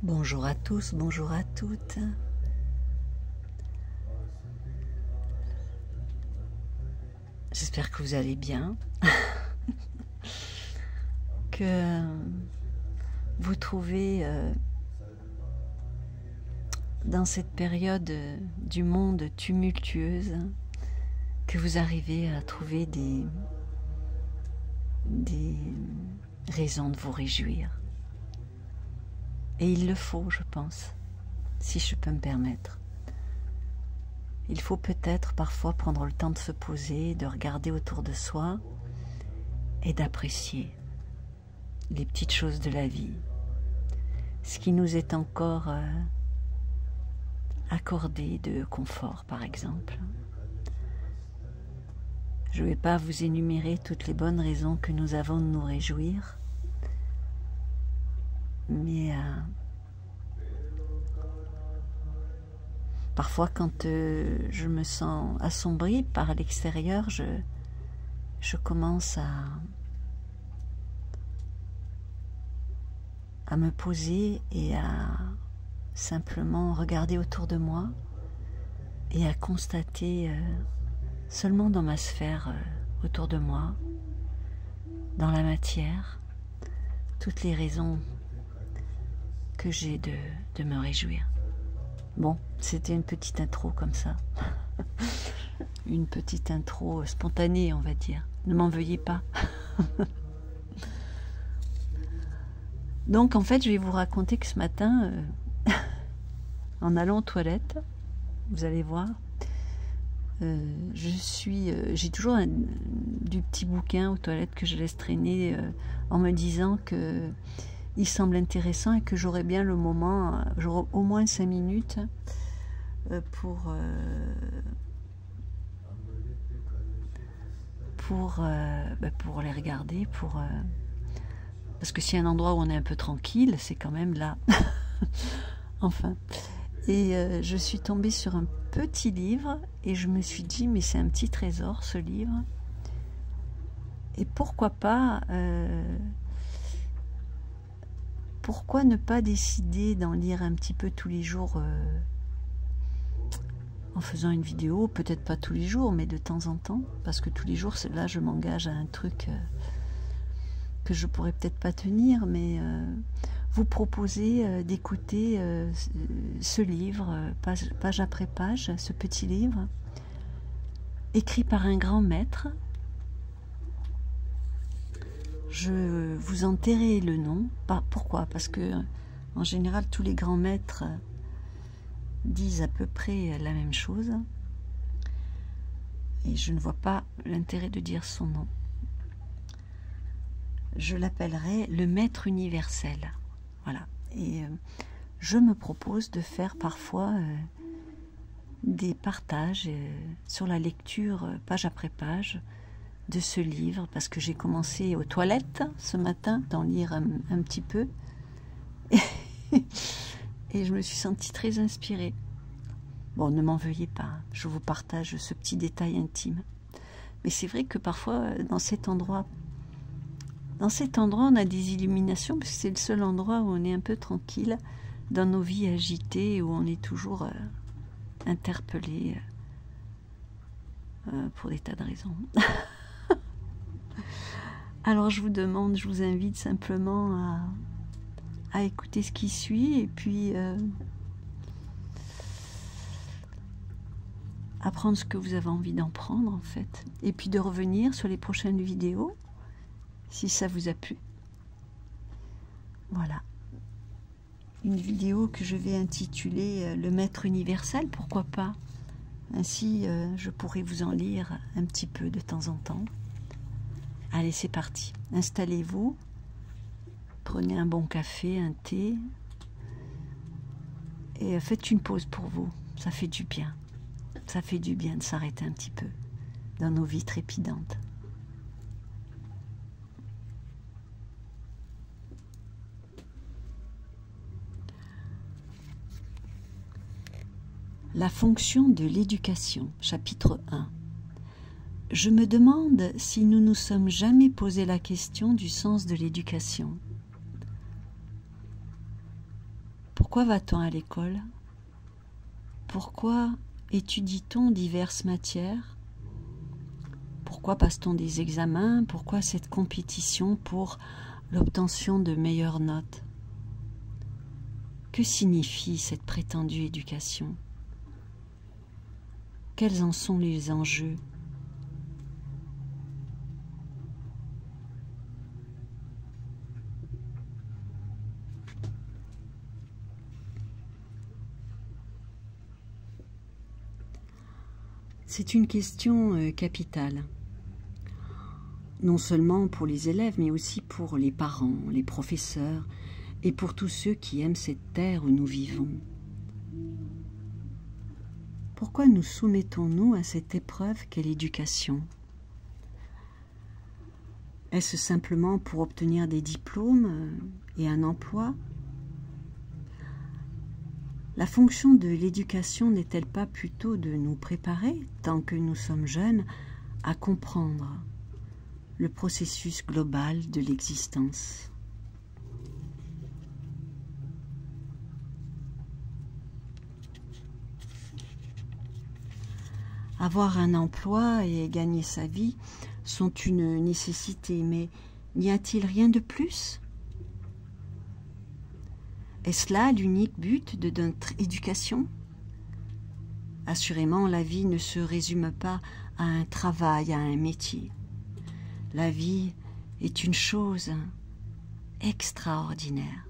Bonjour à tous, bonjour à toutes. J'espère que vous allez bien, que vous trouvez dans cette période du monde tumultueuse, que vous arrivez à trouver des raisons de vous réjouir. Et il le faut, je pense, si je peux me permettre. Il faut peut-être parfois prendre le temps de se poser, de regarder autour de soi et d'apprécier les petites choses de la vie, ce qui nous est encore accordé de confort, par exemple. Je ne vais pas vous énumérer toutes les bonnes raisons que nous avons de nous réjouir, mais parfois quand je me sens assombrie par l'extérieur, je commence à me poser et à simplement regarder autour de moi et à constater seulement dans ma sphère autour de moi, dans la matière, toutes les raisons que j'ai de me réjouir. Bon, c'était une petite intro comme ça. Une petite intro spontanée, on va dire. Ne m'en veuillez pas. Donc, en fait, je vais vous raconter que ce matin, en allant aux toilettes, vous allez voir, j'ai toujours du petit bouquin aux toilettes que je laisse traîner en me disant que il semble intéressant et que j'aurai bien le moment, j'aurai au moins 5 minutes pour les regarder, parce que s'il y a un endroit où on est un peu tranquille, c'est quand même là. Enfin. Et je suis tombée sur un petit livre et je me suis dit, mais c'est un petit trésor ce livre. Et pourquoi pas, pourquoi ne pas décider d'en lire un petit peu tous les jours en faisant une vidéo, peut-être pas tous les jours, mais de temps en temps, parce que tous les jours, là je m'engage à un truc que je pourrais peut-être pas tenir, mais vous proposer d'écouter ce livre, page après page, ce petit livre, écrit par un grand maître. Je vous en tairai le nom. Pourquoi? Parce que, en général, tous les grands maîtres disent à peu près la même chose. Et je ne vois pas l'intérêt de dire son nom. Je l'appellerai le maître universel. Voilà. Et je me propose de faire parfois des partages sur la lecture, page après page, de ce livre, parce que j'ai commencé aux toilettes ce matin d'en lire un petit peu. Et je me suis sentie très inspirée. Bon, ne m'en veuillez pas, je vous partage ce petit détail intime. Mais c'est vrai que parfois, dans cet endroit, on a des illuminations, parce que c'est le seul endroit où on est un peu tranquille dans nos vies agitées, où on est toujours interpellé pour des tas de raisons. Alors je vous invite simplement à écouter ce qui suit, et puis à prendre ce que vous avez envie d'en prendre, en fait, et puis de revenir sur les prochaines vidéos, si ça vous a plu. Voilà. Une vidéo que je vais intituler Le Maître Universel, pourquoi pas. Ainsi, je pourrai vous en lire un petit peu de temps en temps. Allez, c'est parti. Installez-vous. Prenez un bon café, un thé. Et faites une pause pour vous. Ça fait du bien. Ça fait du bien de s'arrêter un petit peu dans nos vies trépidantes. La fonction de l'éducation, chapitre 1. Je me demande si nous nous sommes jamais posé la question du sens de l'éducation. Pourquoi va-t-on à l'école? Pourquoi étudie-t-on diverses matières? Pourquoi passe-t-on des examens? Pourquoi cette compétition pour l'obtention de meilleures notes? Que signifie cette prétendue éducation? Quels en sont les enjeux? C'est une question capitale, non seulement pour les élèves, mais aussi pour les parents, les professeurs et pour tous ceux qui aiment cette terre où nous vivons. Pourquoi nous soumettons-nous à cette épreuve qu'est l'éducation? Est-ce simplement pour obtenir des diplômes et un emploi? La fonction de l'éducation n'est-elle pas plutôt de nous préparer, tant que nous sommes jeunes, à comprendre le processus global de l'existence? Avoir un emploi et gagner sa vie sont une nécessité, mais n'y a-t-il rien de plus? Est-ce là l'unique but de notre éducation? Assurément, la vie ne se résume pas à un travail, à un métier. La vie est une chose extraordinaire,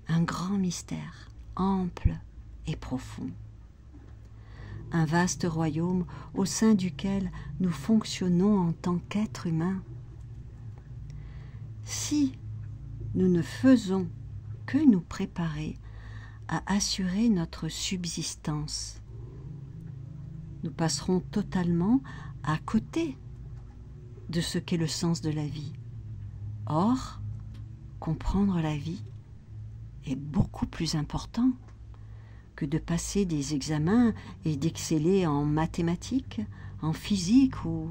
un grand mystère, ample et profond. Un vaste royaume au sein duquel nous fonctionnons en tant qu'êtres humains. Si nous ne faisons que nous préparer à assurer notre subsistance, nous passerons totalement à côté de ce qu'est le sens de la vie. Or, comprendre la vie est beaucoup plus important que de passer des examens et d'exceller en mathématiques, en physique ou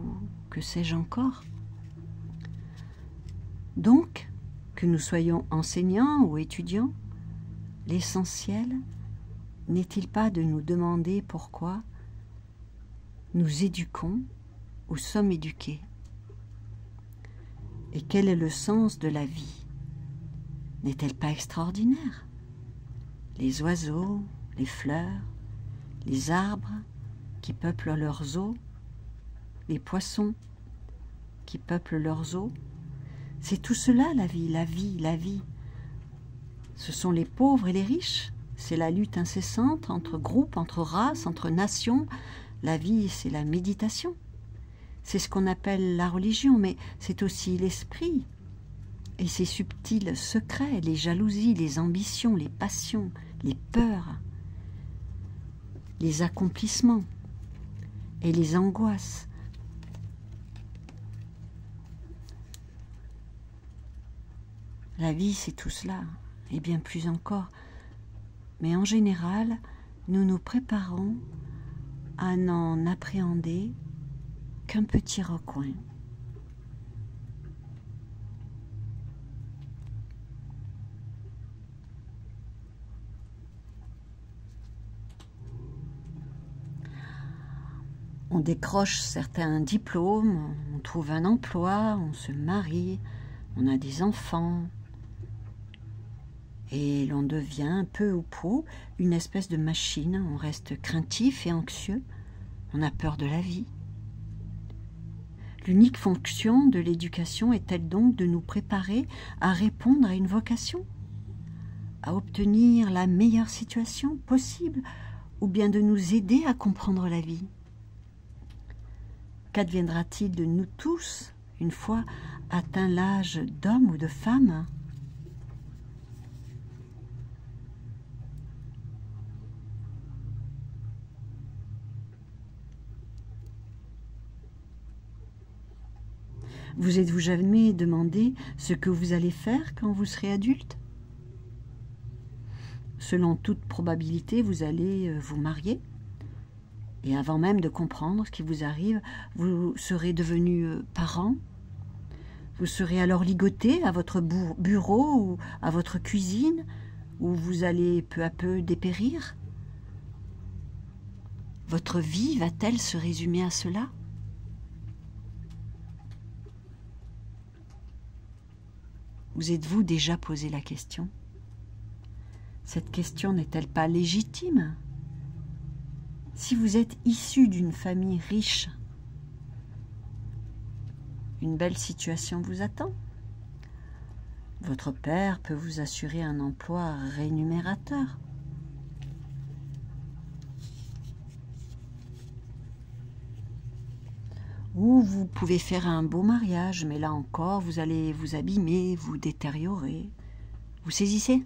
que sais-je encore. Donc, que nous soyons enseignants ou étudiants, l'essentiel n'est-il pas de nous demander pourquoi nous éduquons ou sommes éduqués? Et quel est le sens de la vie? N'est-elle pas extraordinaire? Les oiseaux, les fleurs, les arbres qui peuplent leurs eaux, les poissons qui peuplent leurs eaux, c'est tout cela la vie, la vie, la vie. Ce sont les pauvres et les riches, c'est la lutte incessante entre groupes, entre races, entre nations. La vie, c'est la méditation. C'est ce qu'on appelle la religion, mais c'est aussi l'esprit et ses subtils secrets, les jalousies, les ambitions, les passions, les peurs, les accomplissements et les angoisses. La vie, c'est tout cela, et bien plus encore. Mais en général, nous nous préparons à n'en appréhender qu'un petit recoin. On décroche certains diplômes, on trouve un emploi, on se marie, on a des enfants, et l'on devient peu ou prou une espèce de machine. On reste craintif et anxieux, on a peur de la vie. L'unique fonction de l'éducation est-elle donc de nous préparer à répondre à une vocation, à obtenir la meilleure situation possible, ou bien de nous aider à comprendre la vie? Qu'adviendra-t-il de nous tous une fois atteint l'âge d'homme ou de femme? Vous êtes-vous jamais demandé ce que vous allez faire quand vous serez adulte? Selon toute probabilité, vous allez vous marier. Et avant même de comprendre ce qui vous arrive, vous serez devenu parent. Vous serez alors ligoté à votre bureau ou à votre cuisine. où vous allez peu à peu dépérir? Votre vie va-t-elle se résumer à cela? Vous êtes-vous déjà posé la question? Cette question n'est-elle pas légitime? Si vous êtes issu d'une famille riche, une belle situation vous attend. Votre père peut vous assurer un emploi rémunérateur. Ou vous pouvez faire un beau mariage, mais là encore, vous allez vous abîmer, vous détériorer. Vous saisissez?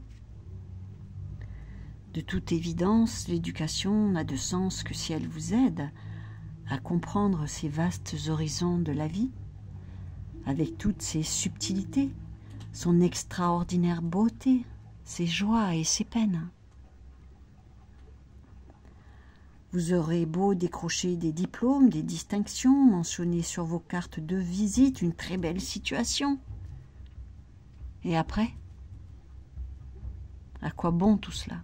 De toute évidence, l'éducation n'a de sens que si elle vous aide à comprendre ces vastes horizons de la vie, avec toutes ses subtilités, son extraordinaire beauté, ses joies et ses peines. Vous aurez beau décrocher des diplômes, des distinctions, mentionner sur vos cartes de visite une très belle situation. Et après? À quoi bon tout cela?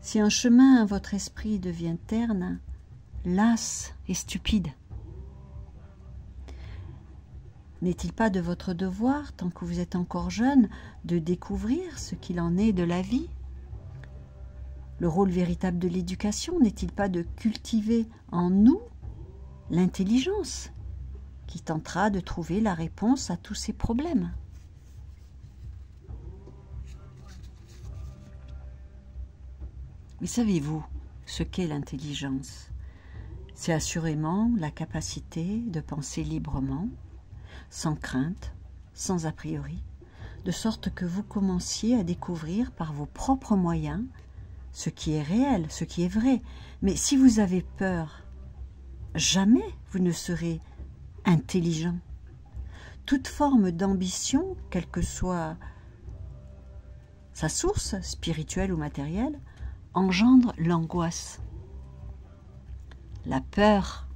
Si un chemin à votre esprit devient terne, las et stupide, n'est-il pas de votre devoir, tant que vous êtes encore jeune, de découvrir ce qu'il en est de la vie? Le rôle véritable de l'éducation n'est-il pas de cultiver en nous l'intelligence qui tentera de trouver la réponse à tous ces problèmes? Mais savez-vous ce qu'est l'intelligence? C'est assurément la capacité de penser librement, sans crainte, sans a priori, de sorte que vous commenciez à découvrir par vos propres moyens ce qui est réel, ce qui est vrai. Mais si vous avez peur, jamais vous ne serez intelligent. Toute forme d'ambition, quelle que soit sa source, spirituelle ou matérielle, engendre l'angoisse. La peur,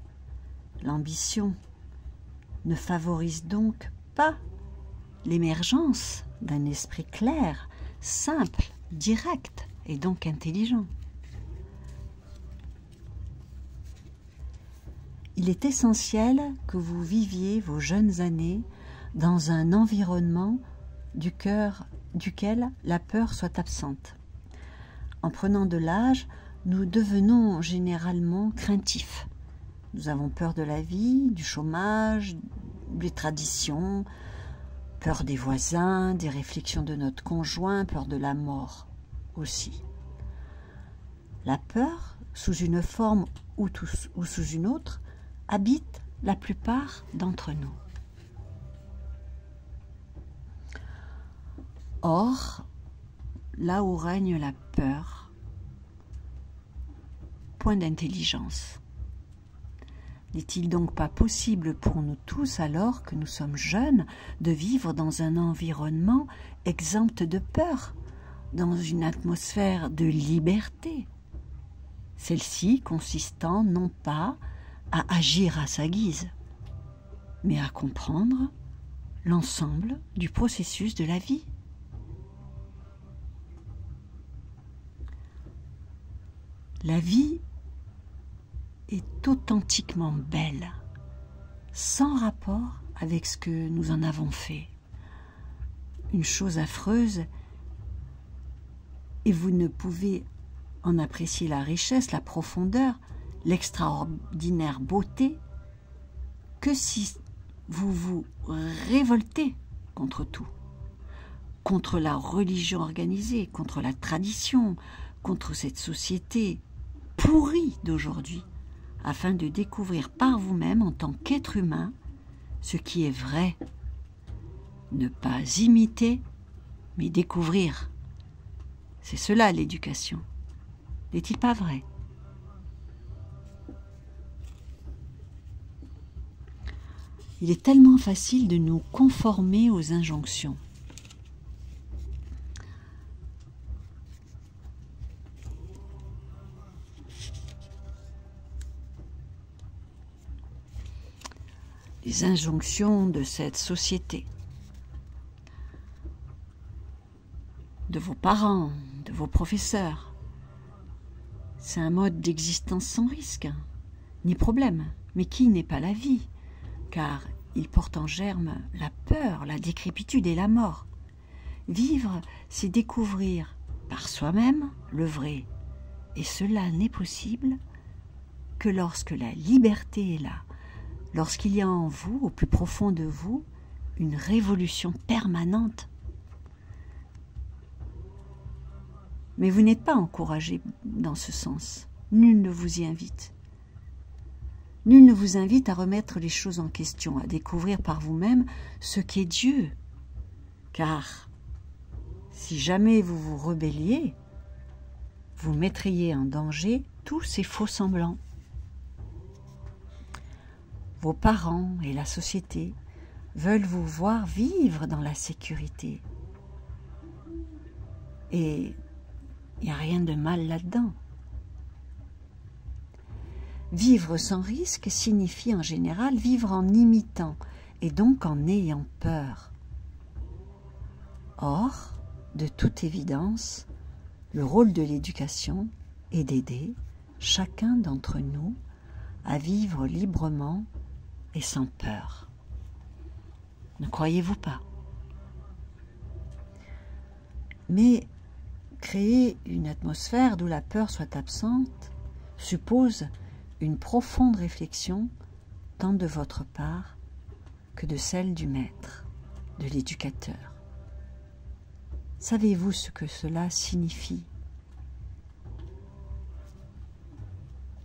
l'ambition, ne favorise donc pas l'émergence d'un esprit clair, simple, direct et donc intelligent. Il est essentiel que vous viviez vos jeunes années dans un environnement duquel la peur soit absente. En prenant de l'âge, nous devenons généralement craintifs. Nous avons peur de la vie, du chômage, des traditions, peur des voisins, des réflexions de notre conjoint, peur de la mort aussi. La peur, sous une forme ou sous une autre, habite la plupart d'entre nous. Or, là où règne la peur, point d'intelligence. N'est-il donc pas possible pour nous tous, alors que nous sommes jeunes, de vivre dans un environnement exempt de peur, dans une atmosphère de liberté, celle-ci consistant non pas à agir à sa guise, mais à comprendre l'ensemble du processus de la vie? La vie est authentiquement belle, sans rapport avec ce que nous en avons fait. Une chose affreuse, et vous ne pouvez en apprécier la richesse, la profondeur, l'extraordinaire beauté, que si vous vous révoltez contre tout, contre la religion organisée, contre la tradition, contre cette société pourrie d'aujourd'hui, afin de découvrir par vous-même en tant qu'être humain ce qui est vrai. Ne pas imiter, mais découvrir. C'est cela l'éducation. N'est-il pas vrai? Il est tellement facile de nous conformer aux injonctions. Les injonctions de cette société. de vos parents, de vos professeurs. C'est un mode d'existence sans risque, ni problème, mais qui n'est pas la vie, car il porte en germe la peur, la décrépitude et la mort. Vivre, c'est découvrir par soi-même le vrai, et cela n'est possible que lorsque la liberté est là, lorsqu'il y a en vous, au plus profond de vous, une révolution permanente. Mais vous n'êtes pas encouragé dans ce sens. Nul ne vous y invite. Nul ne vous invite à remettre les choses en question, à découvrir par vous-même ce qu'est Dieu. Car si jamais vous vous rebelliez, vous mettriez en danger tous ces faux-semblants. Vos parents et la société veulent vous voir vivre dans la sécurité. Et il n'y a rien de mal là-dedans. Vivre sans risque signifie en général vivre en imitant et donc en ayant peur. Or, de toute évidence, le rôle de l'éducation est d'aider chacun d'entre nous à vivre librement et sans peur. Ne croyez-vous pas? Mais créer une atmosphère d'où la peur soit absente suppose une profonde réflexion tant de votre part que de celle du maître, de l'éducateur. Savez-vous ce que cela signifie?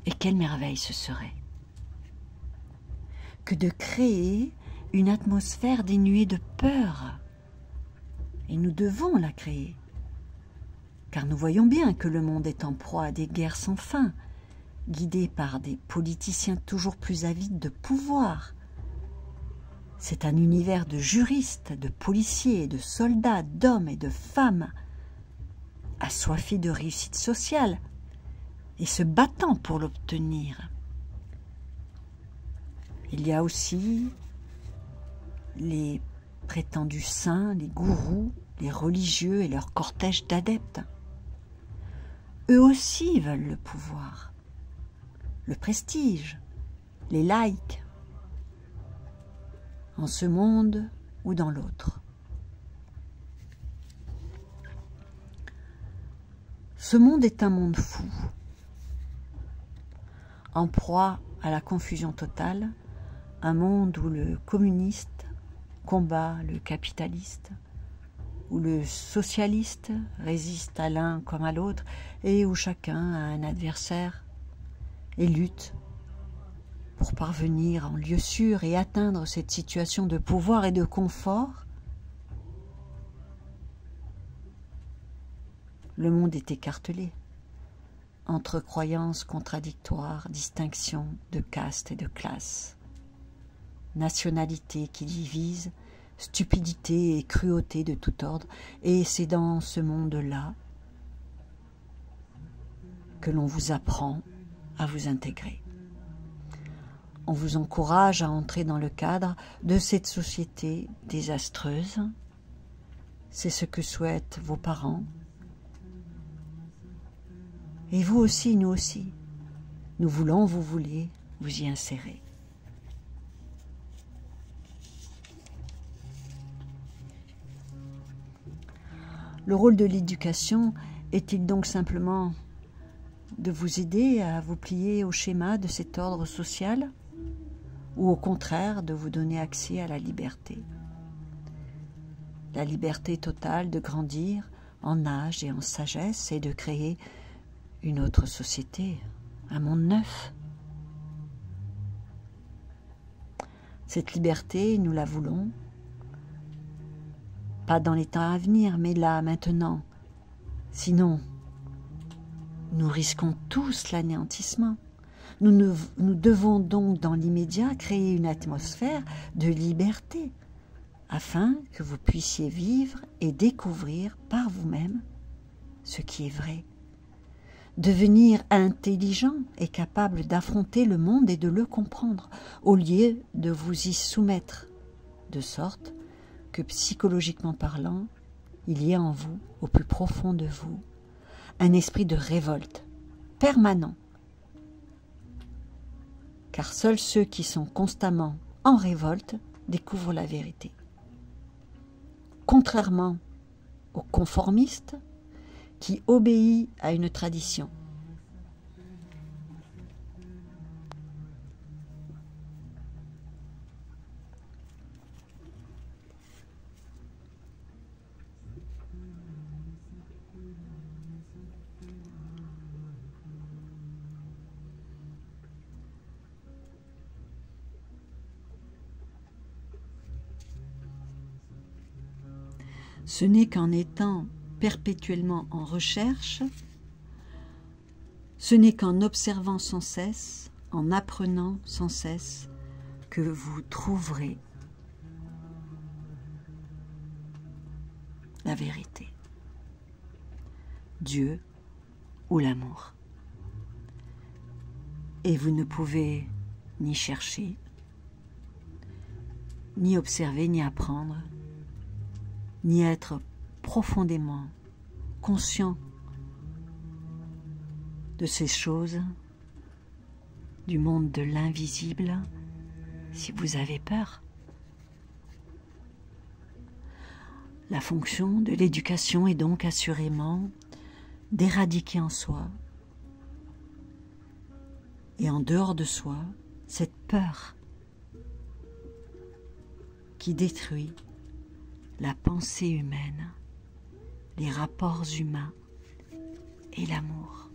Et quelle merveille ce serait que de créer une atmosphère dénuée de peur. Et nous devons la créer, car nous voyons bien que le monde est en proie à des guerres sans fin, guidées par des politiciens toujours plus avides de pouvoir. C'est un univers de juristes, de policiers, de soldats, d'hommes et de femmes, assoiffés de réussite sociale et se battant pour l'obtenir. Il y a aussi les prétendus saints, les gourous, les religieux et leur cortège d'adeptes. Eux aussi veulent le pouvoir, le prestige, les likes, en ce monde ou dans l'autre. Ce monde est un monde fou, en proie à la confusion totale, un monde où le communiste combat le capitaliste, où le socialiste résiste à l'un comme à l'autre et où chacun a un adversaire et lutte pour parvenir en lieu sûr et atteindre cette situation de pouvoir et de confort. Le monde est écartelé entre croyances contradictoires, distinctions de caste et de classe, nationalité qui divise, stupidité et cruauté de tout ordre, et c'est dans ce monde-là que l'on vous apprend à vous intégrer. On vous encourage à entrer dans le cadre de cette société désastreuse. C'est ce que souhaitent vos parents. Et vous aussi, nous aussi. Nous voulons, vous voulez vous y insérer. Le rôle de l'éducation est-il donc simplement de vous aider à vous plier au schéma de cet ordre social, ou au contraire de vous donner accès à la liberté totale de grandir en âge et en sagesse et de créer une autre société, un monde neuf? Cette liberté, nous la voulons, pas dans les temps à venir, mais là, maintenant. Sinon, nous risquons tous l'anéantissement. Nous devons donc dans l'immédiat créer une atmosphère de liberté afin que vous puissiez vivre et découvrir par vous-même ce qui est vrai. Devenir intelligent et capable d'affronter le monde et de le comprendre au lieu de vous y soumettre, de sorte que psychologiquement parlant, il y a en vous, au plus profond de vous, un esprit de révolte permanent. Car seuls ceux qui sont constamment en révolte découvrent la vérité. Contrairement au conformiste qui obéit à une tradition. Ce n'est qu'en étant perpétuellement en recherche, ce n'est qu'en observant sans cesse, en apprenant sans cesse, que vous trouverez la vérité, Dieu ou l'amour. Et vous ne pouvez ni chercher, ni observer, ni apprendre, ni être profondément conscient de ces choses, du monde de l'invisible, si vous avez peur. La fonction de l'éducation est donc assurément d'éradiquer en soi et en dehors de soi cette peur qui détruit la pensée humaine, les rapports humains et l'amour.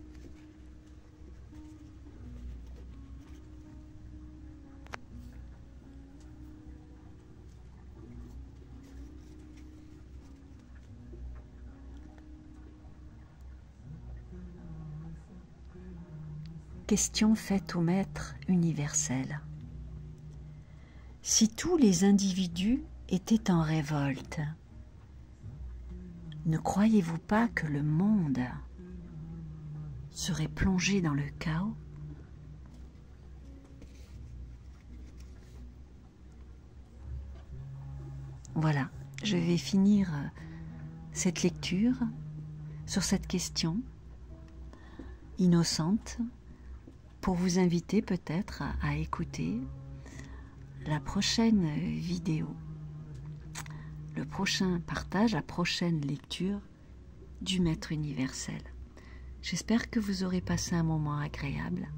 Question faite au maître universel. Si tous les individus étaient en révolte, ne croyez-vous pas que le monde serait plongé dans le chaos? Voilà, je vais finir cette lecture sur cette question innocente pour vous inviter peut-être à écouter la prochaine vidéo, le prochain partage, la prochaine lecture du Maître universel. J'espère que vous aurez passé un moment agréable.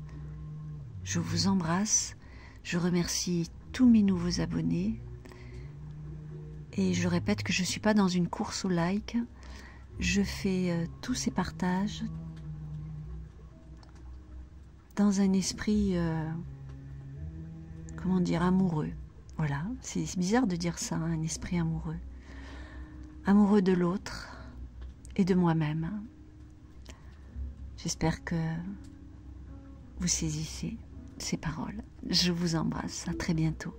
Je vous embrasse, je remercie tous mes nouveaux abonnés et je répète que je ne suis pas dans une course au like. Je fais tous ces partages dans un esprit, comment dire, amoureux. Voilà, c'est bizarre de dire ça, un esprit amoureux. Amoureux de l'autre et de moi-même. J'espère que vous saisissez ces paroles. Je vous embrasse, à très bientôt.